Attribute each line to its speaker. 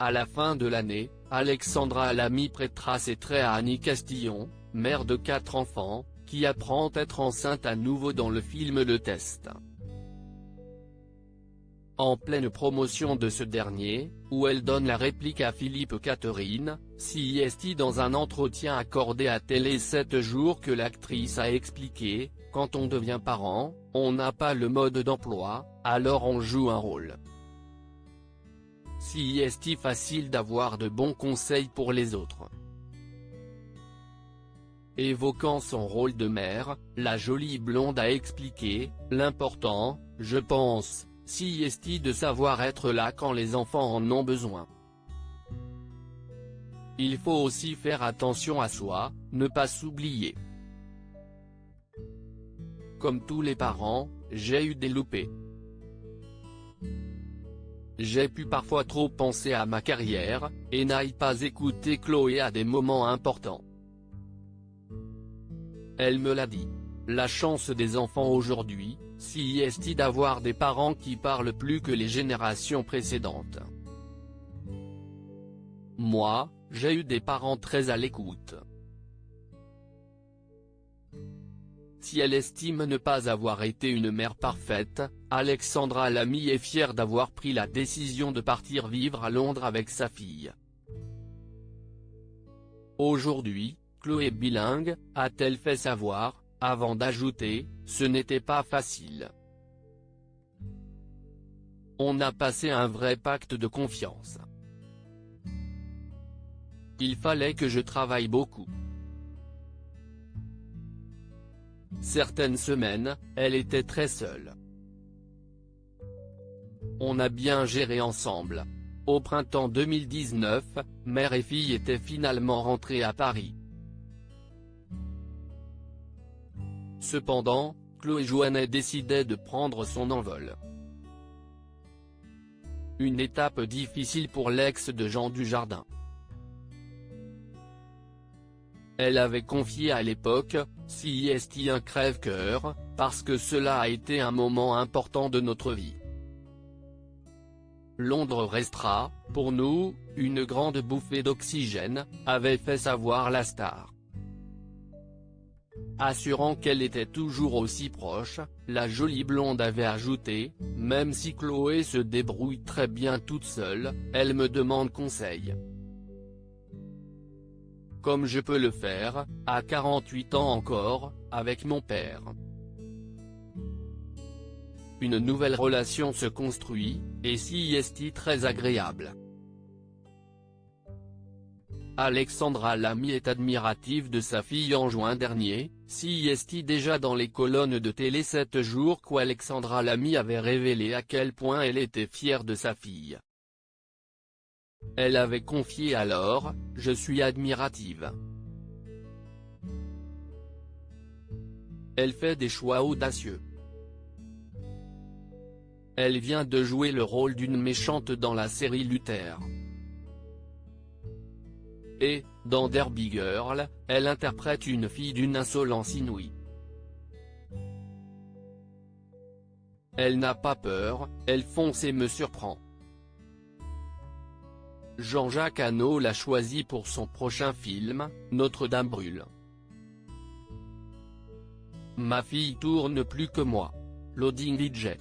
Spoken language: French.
Speaker 1: À la fin de l'année, Alexandra Lamy prêtera ses traits à Annie Castillon, mère de 4 enfants, qui apprend être enceinte à nouveau dans le film Le Test. En pleine promotion de ce dernier, où elle donne la réplique à Philippe Catherine, CIST dans un entretien accordé à Télé 7 jours que l'actrice a expliqué, « Quand on devient parent, on n'a pas le mode d'emploi, alors on joue un rôle. CIST facile d'avoir de bons conseils pour les autres ». Évoquant son rôle de mère, la jolie blonde a expliqué, « L'important, je pense, CIST de savoir être là quand les enfants en ont besoin. Il faut aussi faire attention à soi, ne pas s'oublier. Comme tous les parents, j'ai eu des loupés. J'ai pu parfois trop penser à ma carrière, et n'aille pas écouter Chloé à des moments importants. Elle me l'a dit. La chance des enfants aujourd'hui, CIST d'avoir des parents qui parlent plus que les générations précédentes. Moi, j'ai eu des parents très à l'écoute. Si elle estime ne pas avoir été une mère parfaite, Alexandra Lamy est fière d'avoir pris la décision de partir vivre à Londres avec sa fille. Aujourd'hui, Chloé bilingue, a-t-elle fait savoir, avant d'ajouter, « Ce n'était pas facile. On a passé un vrai pacte de confiance. Il fallait que je travaille beaucoup. Certaines semaines, elle était très seule. On a bien géré ensemble. Au printemps 2019, mère et fille étaient finalement rentrées à Paris. Cependant, Chloé Jouannet décidait de prendre son envol. Une étape difficile pour l'ex de Jean Dujardin. Elle avait confié à l'époque, CIST un crève-cœur, parce que cela a été un moment important de notre vie. Londres restera, pour nous, une grande bouffée d'oxygène, avait fait savoir la star. Assurant qu'elle était toujours aussi proche, la jolie blonde avait ajouté, « Même si Chloé se débrouille très bien toute seule, elle me demande conseil. Comme je peux le faire, à 48 ans encore, avec mon père. » Une nouvelle relation se construit, et CIST très agréable. Alexandra Lamy est admirative de sa fille. En juin dernier, CIST déjà dans les colonnes de Télé 7 jours qu'Alexandra Lamy avait révélé à quel point elle était fière de sa fille. Elle avait confié alors, « Je suis admirative. Elle fait des choix audacieux. Elle vient de jouer le rôle d'une méchante dans la série Luther. Et, dans Derby Girl, elle interprète une fille d'une insolence inouïe. Elle n'a pas peur, elle fonce et me surprend. » Jean-Jacques Hano l'a choisi pour son prochain film, Notre-Dame brûle. Ma fille tourne plus que moi. Loading DJ.